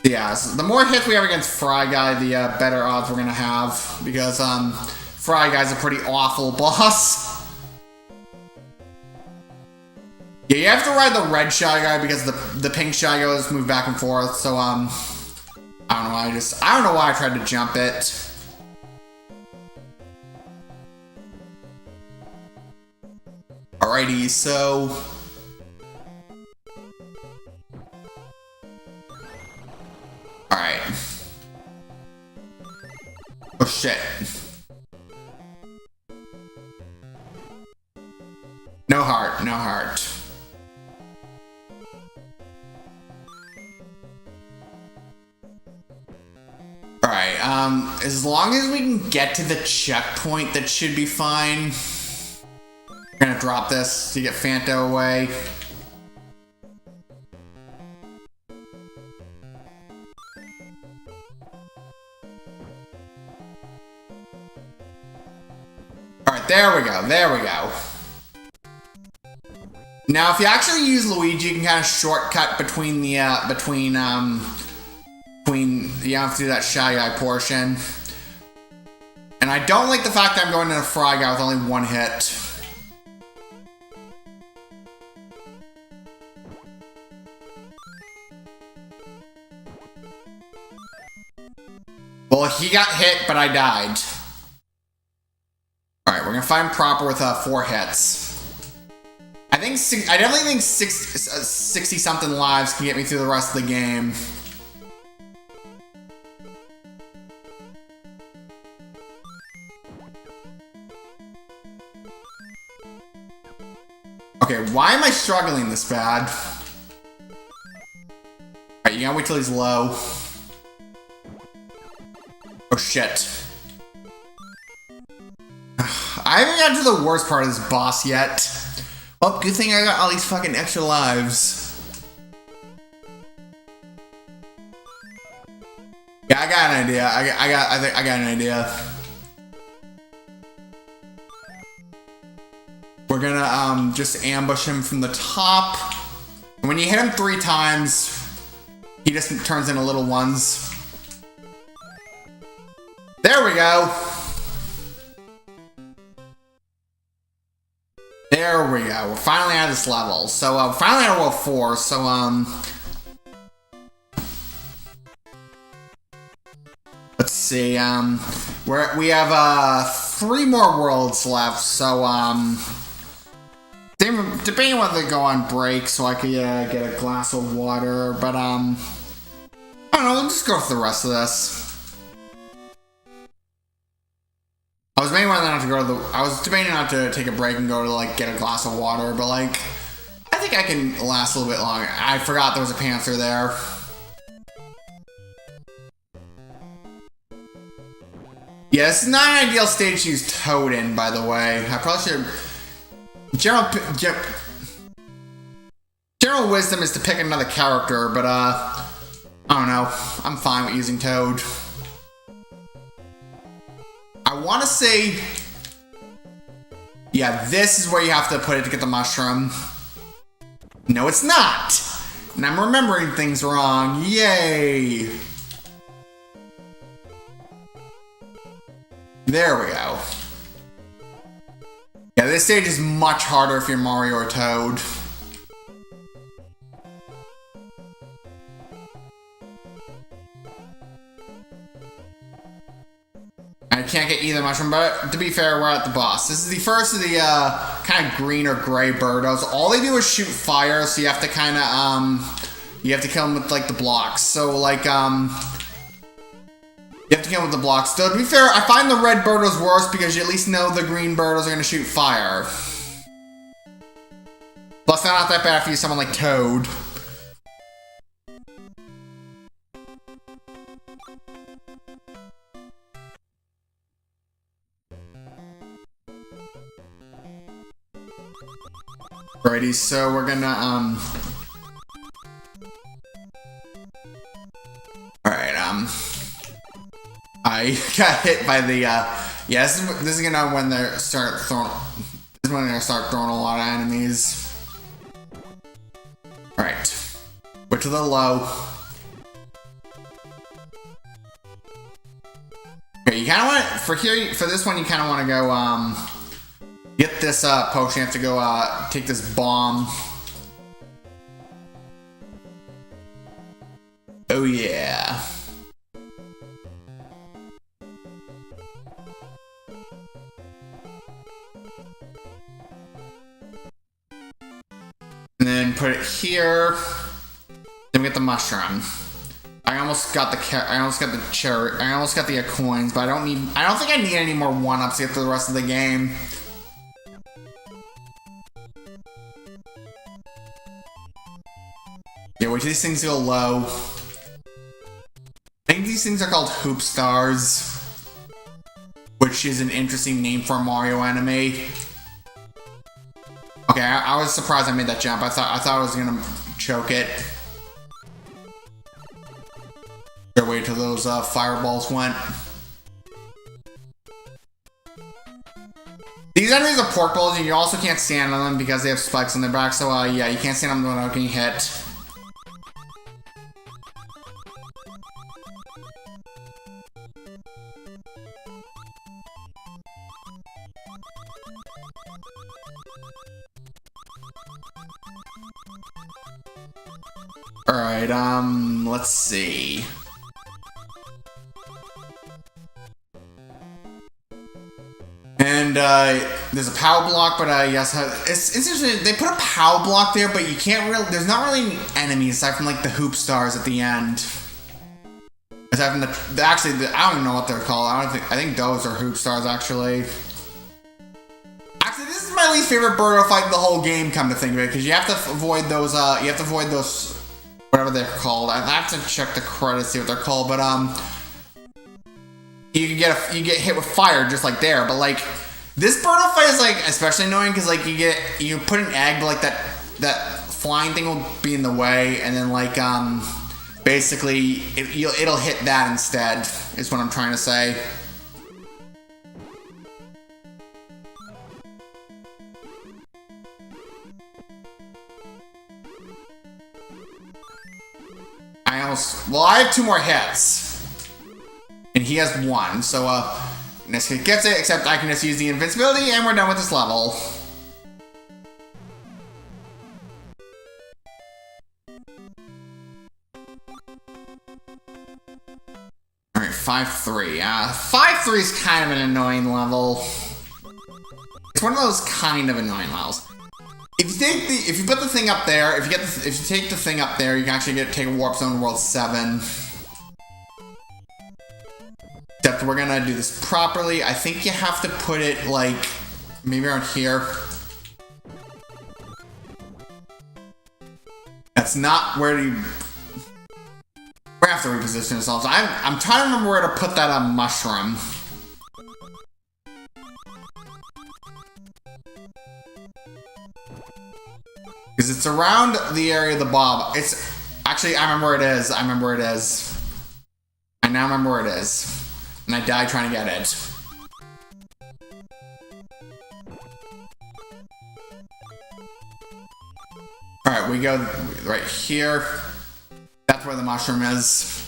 Yeah, so the more hits we have against Fry Guy, the better odds we're gonna have. Because, Fry Guy's a pretty awful boss. Yeah, you have to ride the red Shy Guy because the pink Shy Guys move back and forth, so, I don't know why I don't know why I tried to jump it. Alrighty, so... Alright. Oh shit. No heart, no heart. Alright, as long as we can get to the checkpoint, that should be fine. I'm gonna drop this to get Fanto away. Alright, there we go, there we go. Now, if you actually use Luigi, you can kind of shortcut between the, you have to do that Shy Guy portion. And I don't like the fact that I'm going to a Fry Guy with only one hit. Well, he got hit, but I died. Alright, we're gonna find proper with 4 hits. I definitely think 60-something lives can get me through the rest of the game. Okay, why am I struggling this bad? Alright, you gotta wait till he's low. Oh shit. I haven't gotten to the worst part of this boss yet. Oh, good thing I got all these fucking extra lives. Yeah, I got an idea. I got an idea. We're gonna just ambush him from the top. And when you hit him 3 times, he just turns into little ones. There we go. There we go. We're finally out of this level. So, we're finally out of World 4. So, let's see. We have 3 more worlds left. So, debating whether to go on break so I could get a glass of water. But, I don't know. We'll just go for the rest of this. I was debating not to take a break and go to, like, get a glass of water, but, like, I think I can last a little bit longer. I forgot there was a panther there. Yeah, this is not an ideal stage to use Toad in, by the way. I probably should... General wisdom is to pick another character, but, I don't know. I'm fine with using Toad. I want to say, yeah, this is where you have to put it to get the mushroom. No, it's not. And I'm remembering things wrong. Yay. There we go. Yeah, this stage is much harder if you're Mario or Toad. I can't get either mushroom, but to be fair, we're at the boss. This is the first of the kind of green or gray birdos. All they do is shoot fire, so you have to kind of you have to kill them with like the blocks. So like You have to kill with the blocks. Though, to be fair, I find the red birdos worse because you at least know the green birdos are going to shoot fire. Plus, they're not that bad if you use someone like Toad. Alrighty, so we're gonna, Alright, I got hit by the, yeah, this is gonna when they start throwing, this is when they're gonna start throwing a lot of enemies. Alright, go to the low. Okay, you kinda want, for this one, you kinda wanna go, get this, potion, you have to go, take this bomb. Oh yeah. And then put it here. Then we get the mushroom. I almost got the cherry. I almost got the coins, but I don't think I need any more 1-ups to get through the rest of the game. Yeah, wait till these things go low. I think these things are called hoop stars, which is an interesting name for a Mario enemy. Okay, I was surprised I made that jump. I thought I was gonna choke it. Better wait till those fireballs went. These enemies are pork balls, and you also can't stand on them because they have spikes on their back. So yeah, you can't stand on them without getting hit. Alright, let's see. And, there's a power block, but, yes, it's interesting, they put a power block there, but you can't really, there's not really any enemies aside from, like, the hoop stars at the end. Aside from actually, I don't even know what they're called, I think those are hoop stars, actually. Actually, this is my least favorite Birdo fight in the whole game, come to think of it, because you have to avoid those, whatever they're called. I have to check the credits, see what they're called, but you get hit with fire just like there. But like this Birdo fight is like especially annoying because like you put an egg, but like that flying thing will be in the way, and then like basically it'll hit that instead. Is what I'm trying to say. I have 2 more hits. And he has 1, so, Nesca gets it, except I can just use the invincibility, and we're done with this level. Alright, 5-3. 5-3 is kind of an annoying level. It's one of those kind of annoying levels. If you put the thing up there, if you take the thing up there, you can actually take a warp zone to World 7. Except we're gonna do this properly. I think you have to put it like maybe around here. That's not where you. We have to reposition ourselves. I'm trying to remember where to put that mushroom. Because it's around the area of the bob. It's actually, I remember where it is. I now remember where it is. And I died trying to get it. Alright, we go right here. That's where the mushroom is.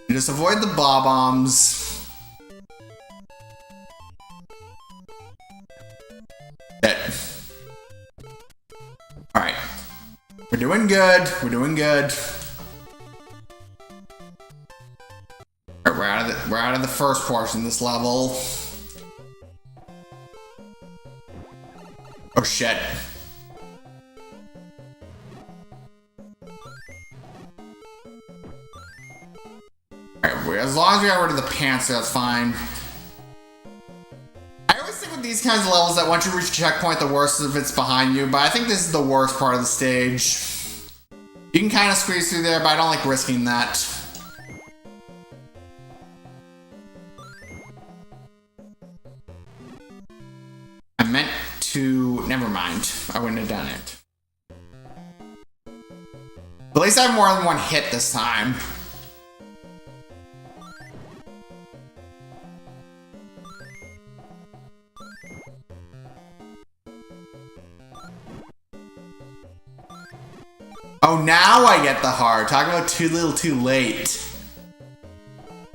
You just avoid the bob-ombs. Alright. We're doing good. We're doing good. Alright, we're out of the first portion of this level. Oh shit. as long as we got rid of the pants, that's fine. I always think with these kinds of levels that once you reach a checkpoint, the worst if it's behind you, but I think this is the worst part of the stage. You can kind of squeeze through there, but I don't like risking that. I meant to... Never mind. I wouldn't have done it. But at least I have more than one hit this time. Oh, now I get the heart. Talking about too little too late.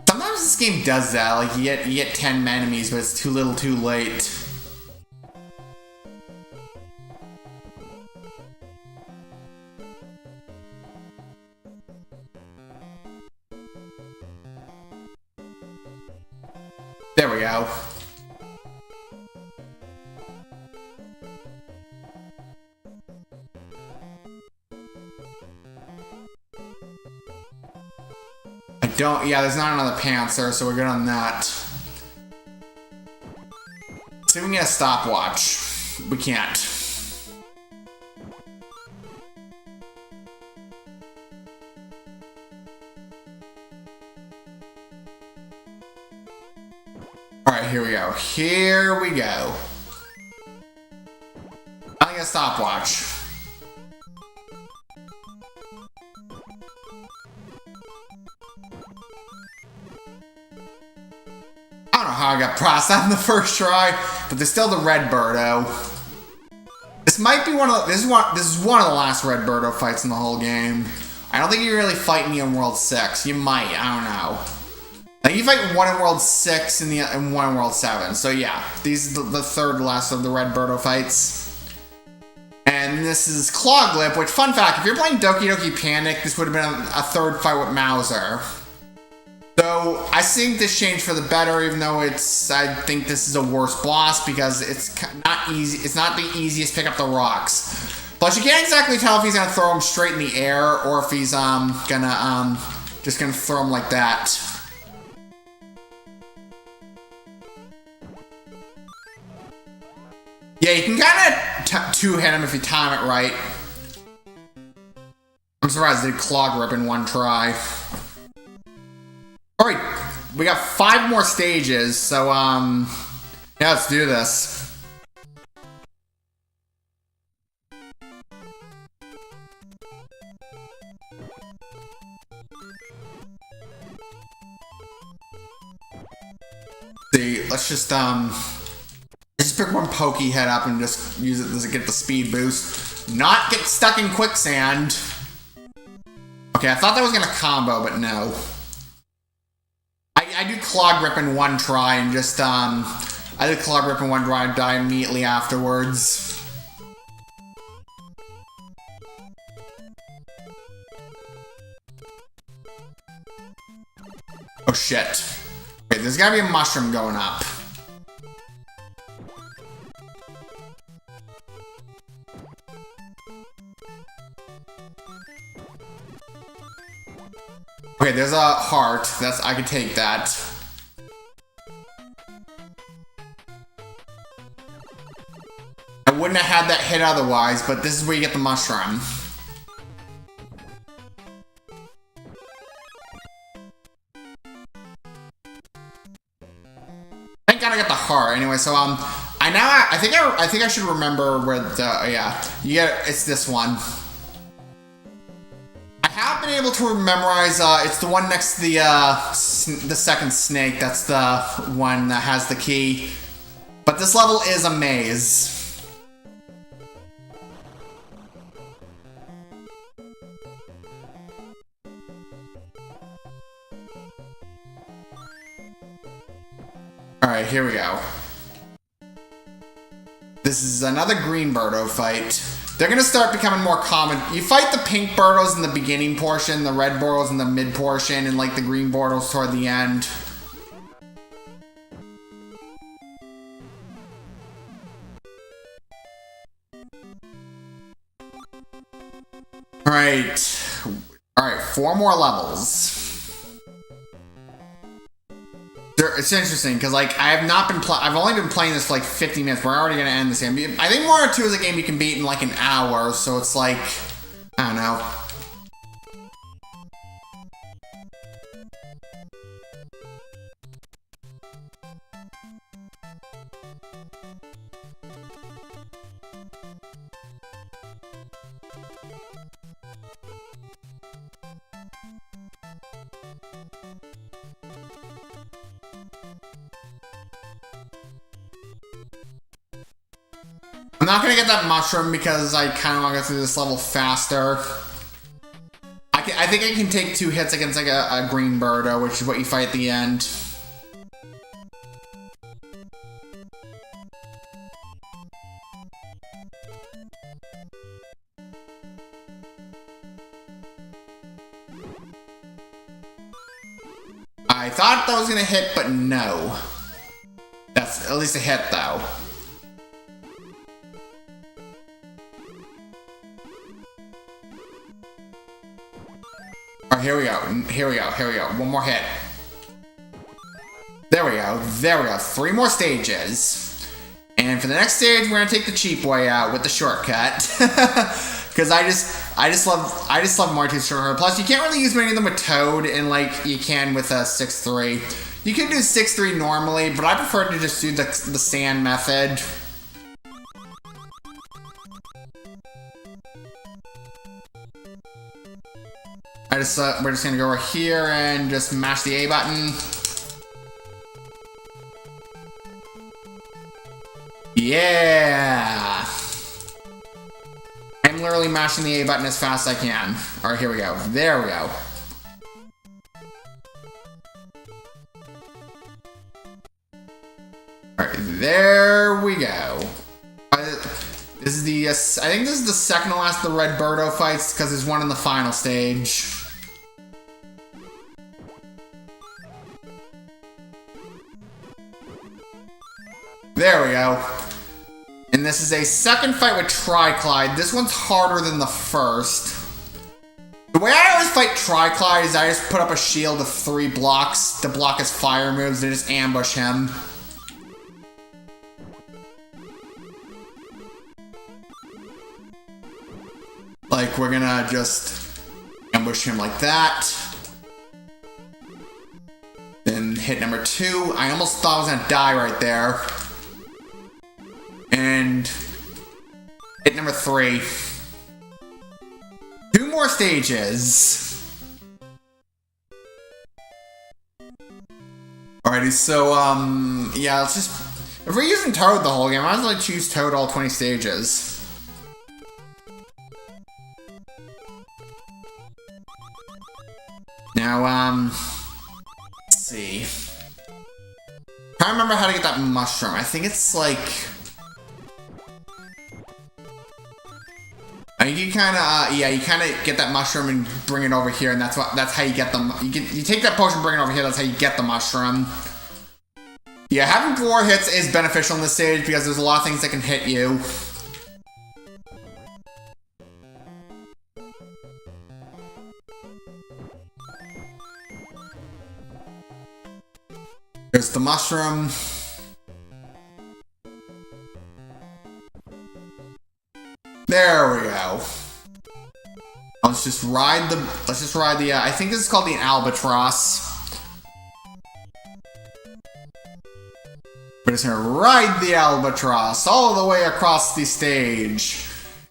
Sometimes this game does that. Like, you get 10 enemies, but it's too little too late. There we go. Yeah, there's not another panther, so we're good on that. See if we can get a stopwatch. We can't. Alright, here we go. Here we go. I think a stopwatch. I don't know how I got past that in the first try, but there's still the red birdo. This might be this is one of the last red birdo fights in the whole game. I don't think you really fight me in World 6. You might, I don't know. I think you fight one in World 6 and one in World 7. So yeah, these are the third last of the red birdo fights. And this is Claw Glip, which, fun fact, if you're playing Doki Doki Panic, this would have been a third fight with Mauser. So, I think this changed for the better, even though I think this is a worse boss, because it's not easy, it's not the easiest pick up the rocks. Plus, you can't exactly tell if he's gonna throw them straight in the air, or if he's, just gonna throw them like that. Yeah, you can kinda two-hit him if you time it right. I'm surprised they did Claw Grip in one try. Alright, we got 5 more stages, so, yeah, let's do this. See, let's just pick one pokey head up and just use it to get the speed boost. Not get stuck in quicksand. Okay, I thought that was gonna combo, but no. I do Claw Grip in one try and just, I did Claw Grip in one try and die immediately afterwards. Oh shit. Wait, there's gotta be a mushroom going up. Okay, there's a heart. I could take that. I wouldn't have had that hit otherwise, but this is where you get the mushroom. Thank God I got the heart. Anyway, so I think I should remember where the yeah, you get it's this one. I've been able to memorize, it's the one next to the second snake. That's the one that has the key. But this level is a maze. Alright, here we go. This is another green birdo fight. They're gonna start becoming more common. You fight the pink birdos in the beginning portion, the red birdos in the mid portion, and like the green birdos toward the end. Alright. Alright, 4 more levels. it's interesting because like I have not been I've only been playing this for like 50 minutes. We're already gonna end this game. I think Mario 2 is a game you can beat in like an hour, so it's like I don't know. I'm not gonna get that mushroom because I kind of want to go through this level faster. I think I can take 2 hits against like a green birdo, which is what you fight at the end. I thought that was gonna hit, but no. That's at least a hit though. Alright, here we go. Here we go. Here we go. One more hit. There we go. There we go. 3 more stages. And for the next stage, we're gonna take the cheap way out with the shortcut. Because I just love Mario 2's shortcut. Plus, you can't really use many of them with Toad, and like you can with 6-3. You can do 6-3 normally, but I prefer to just do the sand method. We're just gonna go over here and just mash the A button. Yeah! I'm literally mashing the A button as fast as I can. Alright, here we go. There we go. Alright, there we go. This is the, I think this is the second to last of the Red Birdo fights, because there's one in the final stage. There we go. And this is a second fight with Triclyde. This one's harder than the first. The way I always fight Triclyde is I just put up a shield of 3 blocks to block his fire moves and just ambush him. Like, we're gonna just ambush him like that. Then hit number 2. I almost thought I was gonna die right there. And hit number 3. 2 more stages. Alrighty, so, yeah, let's just... If we're using Toad the whole game, I might as well choose Toad all 20 stages. Now, let's see. I can't remember how to get that mushroom. I think it's like... You kind of, yeah, you kind of get that mushroom and bring it over here, and that's how you get them. You take that potion, bring it over here. That's how you get the mushroom. Yeah, having 4 hits is beneficial in this stage because there's a lot of things that can hit you. There's the mushroom. There we go. Let's just ride the, I think this is called the Albatross. We're just gonna ride the Albatross all the way across the stage.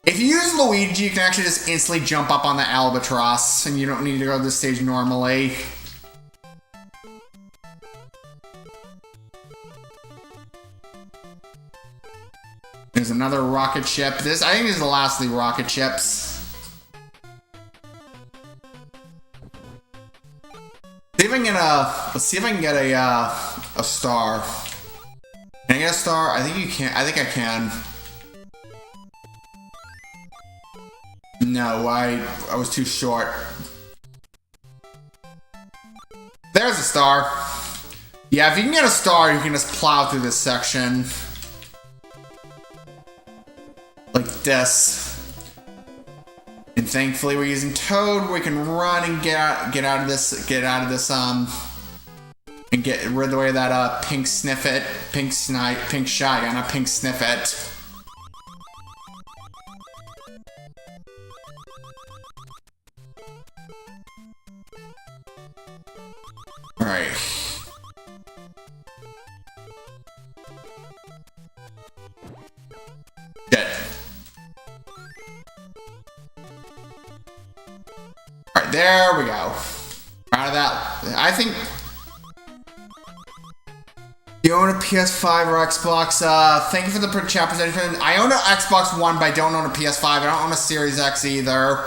If you use Luigi, you can actually just instantly jump up on the Albatross, and you don't need to go to this stage normally. There's another rocket ship. I think this is the last of the rocket ships. See if I can get let's see if I can get a star. Can I get a star? I think you can. I think I can. No, I was too short. There's a star. Yeah, if you can get a star, you can just plow through this section. Like this. And thankfully we're using Toad where we can run and get out of this and get rid of that pink sniffet, pink shy, not pink sniffet. All right. Good. All right, there we go. Out of that, I think. You own a PS5 or Xbox? Thank you for the chat presentation. I own an Xbox One, but I don't own a PS5. I don't own a Series X either.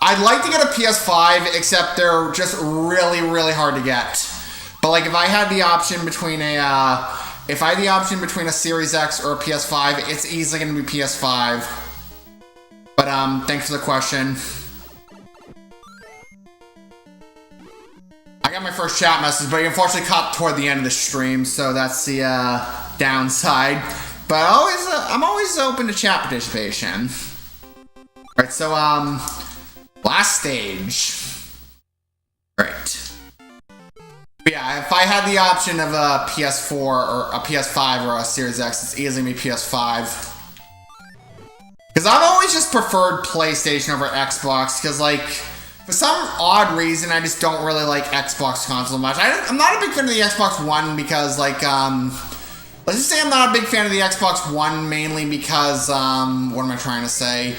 I'd like to get a PS5, except they're just really, really hard to get. But like, if I had the option between a Series X or a PS5, it's easily going to be PS5. But thanks for the question. I got my first chat message, but he unfortunately caught toward the end of the stream, so that's the downside. But I'm always open to chat participation. Alright, so last stage. Right. But yeah, if I had the option of a PS4 or a PS5 or a Series X, it's easily gonna be PS5. Because I've always just preferred PlayStation over Xbox, because like, for some odd reason, I just don't really like Xbox console much. I'm not a big fan of the Xbox One because, like, let's just say I'm not a big fan of the Xbox One mainly because, what am I trying to say?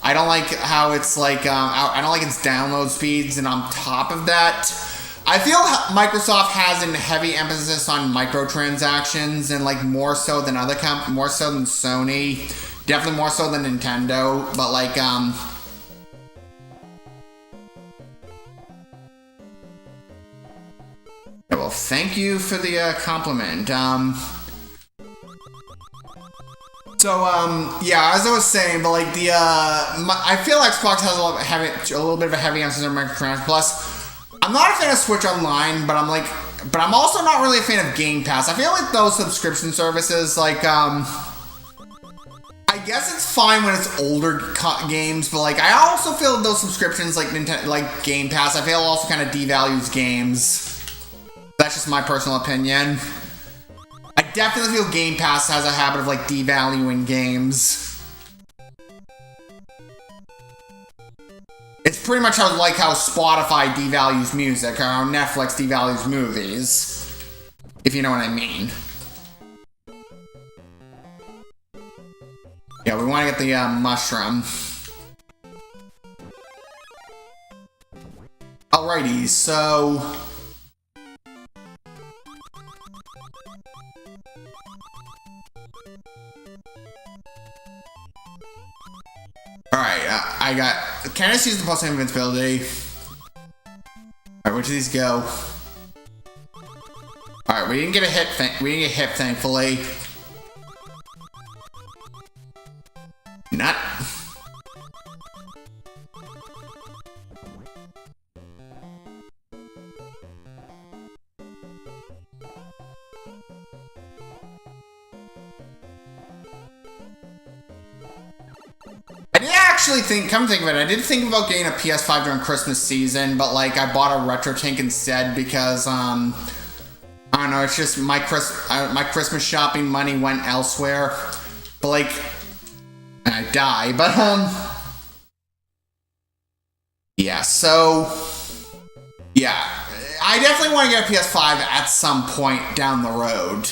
I don't like how it's like, I don't like its download speeds, and on top of that, I feel Microsoft has a heavy emphasis on microtransactions, and like more so than more so than Sony, definitely more so than Nintendo, but like, well, thank you for the compliment. Yeah, as I was saying, but like I feel Xbox has a little bit of a heavy emphasis on microtransactions. Plus, I'm not a fan of Switch Online, but I'm also not really a fan of Game Pass. I feel like those subscription services, like, I guess it's fine when it's older games, but like, I also feel those subscriptions, like like Game Pass, I feel also kind of devalues games. That's just my personal opinion. I definitely feel Game Pass has a habit of like devaluing games. It's pretty much how Spotify devalues music, or how Netflix devalues movies, if you know what I mean. Yeah, we want to get the mushroom. Alrighty, so alright, I got... Can I just use the plus invincibility? Alright, where do these go? Alright, we didn't get a hit, thankfully. Nut. I did actually come to think of it, I did think about getting a PS5 during Christmas season, but like, I bought a retro tank instead because, I don't know, it's just my Christmas shopping money went elsewhere. But like, I die, but yeah, so yeah, I definitely want to get a PS5 at some point down the road.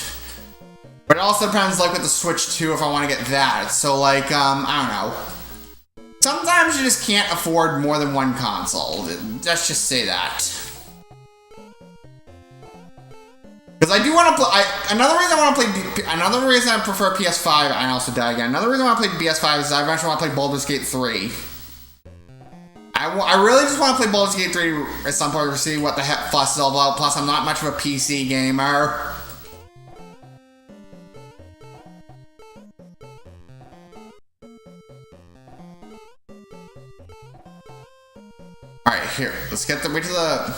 But it also depends, like, with the Switch 2, if I want to get that. So, like, I don't know. Sometimes you just can't afford more than one console. Let's just say that. Because I do want to play... Another reason I prefer PS5... I also die again. Another reason I want to play PS5 is I eventually want to play Baldur's Gate 3. I really just want to play Baldur's Gate 3 at some point to see what the heck fuss is all about. Plus, I'm not much of a PC gamer. Alright, here. Let's get wait to the...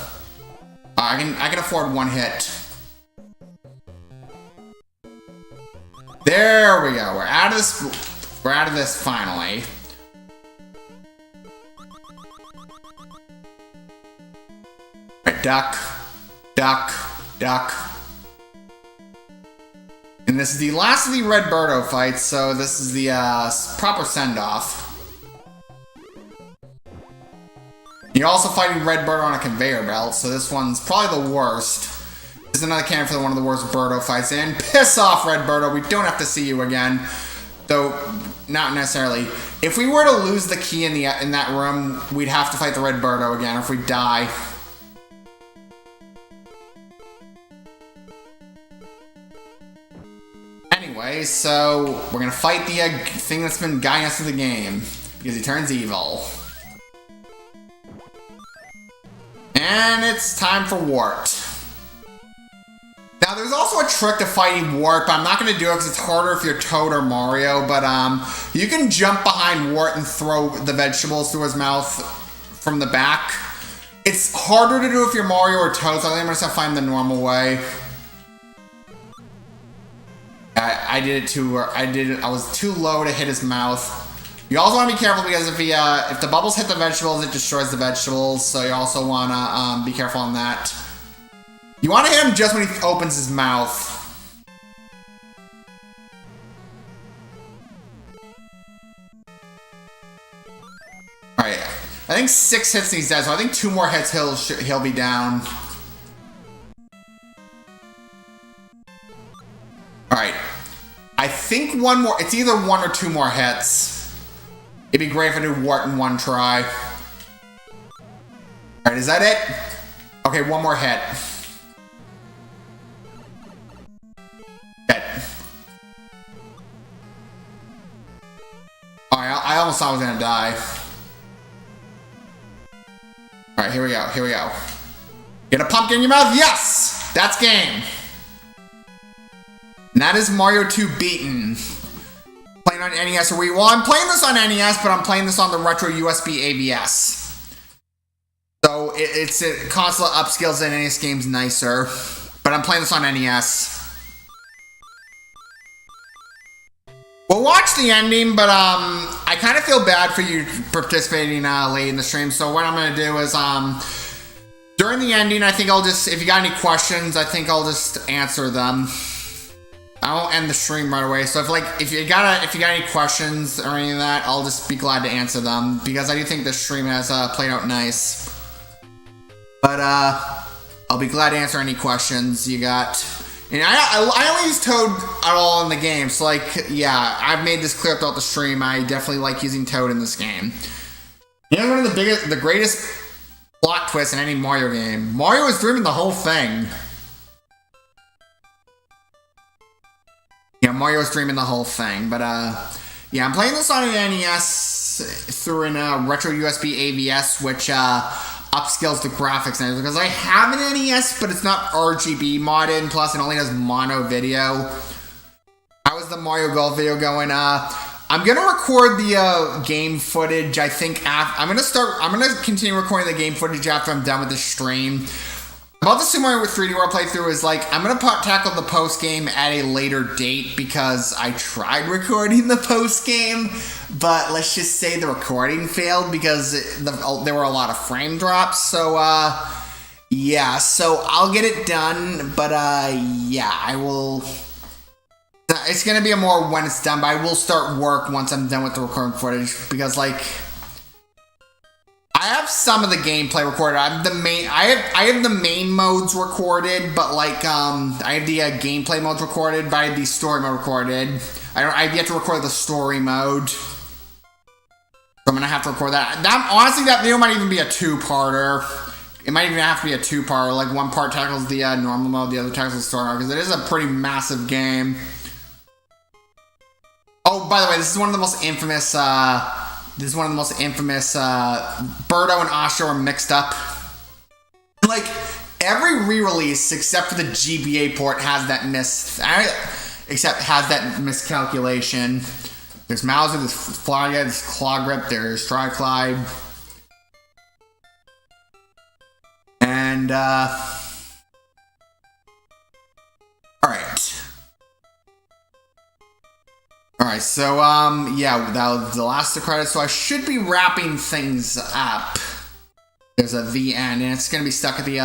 I can afford one hit. There we go. We're out of this. We're out of this finally. Alright, duck. Duck. duck. And this is the last of the Red Birdo fights, so this is the proper send-off. You're also fighting Red Birdo on a conveyor belt, so this one's probably the worst. This is another candidate for one of the worst Birdo fights, and piss off, Red Birdo, we don't have to see you again. Though, not necessarily. If we were to lose the key in that room, we'd have to fight the Red Birdo again if we die. Anyway, so we're gonna fight the thing that's been guiding us through the game, because he turns evil. And it's time for Wart. Now, there's also a trick to fighting Wart, but I'm not going to do it because it's harder if you're Toad or Mario, but you can jump behind Wart and throw the vegetables through his mouth from the back. It's harder to do if you're Mario or Toad, so I think I'm just going to find the normal way. I did it too, I was too low to hit his mouth. You also want to be careful because if the bubbles hit the vegetables, it destroys the vegetables. So you also want to be careful on that. You want to hit him just when he opens his mouth. Alright, I think 6 hits and he's dead, so I think 2 more hits he'll be down. Alright, I think 1 more, it's either 1 or 2 more hits. It'd be great if I do Wart in 1 try. Alright, is that it? Okay, 1 more hit. Dead. Alright, I almost thought I was gonna die. Alright, here we go, here we go. Get a pumpkin in your mouth? Yes! That's game! And that is Mario 2 beaten. Playing on NES or Wii. Well, I'm playing this on NES, but I'm playing this on the retro USB ABS. So it console upscales the NES games nicer. But I'm playing this on NES. We'll watch the ending, but I kind of feel bad for you participating late in the stream. So what I'm going to do is during the ending, I think I'll just, if you got any questions, I think I'll just answer them. I won't end the stream right away, so if you got any questions or any of that, I'll just be glad to answer them, because I do think this stream has played out nice. But I'll be glad to answer any questions you got. And I only use Toad at all in the game, so yeah, I've made this clear throughout the stream. I definitely like using Toad in this game. You know, one of the greatest plot twists in any Mario game. Mario is dreaming the whole thing. Yeah, Mario's dreaming the whole thing, but yeah, I'm playing this on an NES through a retro USB ABS, which upscales the graphics now, because I have an NES, but it's not RGB modded, and plus it only has mono video. How is the Mario Golf video going? I'm gonna record the game footage. I think I'm gonna continue recording the game footage after I'm done with the stream. About the Super Mario 3D World playthrough is I'm gonna tackle the post game at a later date, because I tried recording the post game, but let's just say the recording failed because there were a lot of frame drops. So yeah, so I'll get it done, but yeah, I will. It's gonna be a more when it's done, but I will start work once I'm done with the recording footage, because I have some of the gameplay recorded. I have the main modes recorded, but I have the gameplay modes recorded, but I have the story mode recorded. I've yet to record the story mode, so I'm gonna have to record that. Honestly, that video might even be a 2-parter. It might even have to be a 2-parter. One part tackles the normal mode, the other tackles the story mode, because it is a pretty massive game. Oh, by the way, this is one of the most infamous. Birdo and Astro are mixed up. Every re-release except for the GBA port has that miscalculation. There's Mauser, there's Flyga, there's Clawgrip, there's Tri-Clyde. And Alright, so, yeah, that was the last of the credits, so I should be wrapping things up. There's a The End, and it's gonna be stuck at the,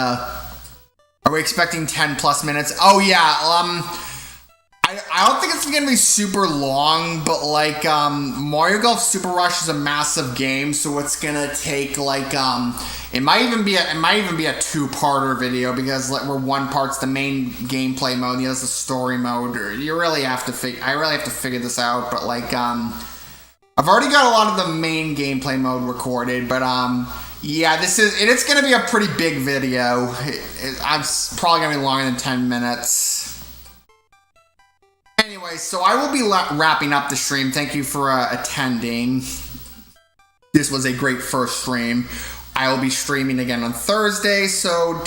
Are we expecting 10 plus minutes? Oh yeah, I don't think it's gonna be super long, but like Mario Golf Super Rush is a massive game, so it's gonna take like it might even be a two-parter video, because like where one part's the main gameplay mode, the other's the story mode. You really have to I really have to figure this out, but like I've already got a lot of the main gameplay mode recorded, but yeah, it's gonna be a pretty big video. I'm probably gonna be longer than 10 minutes. Anyway, so I will be wrapping up the stream. Thank you for attending. This was a great first stream. I will be streaming again on Thursday, so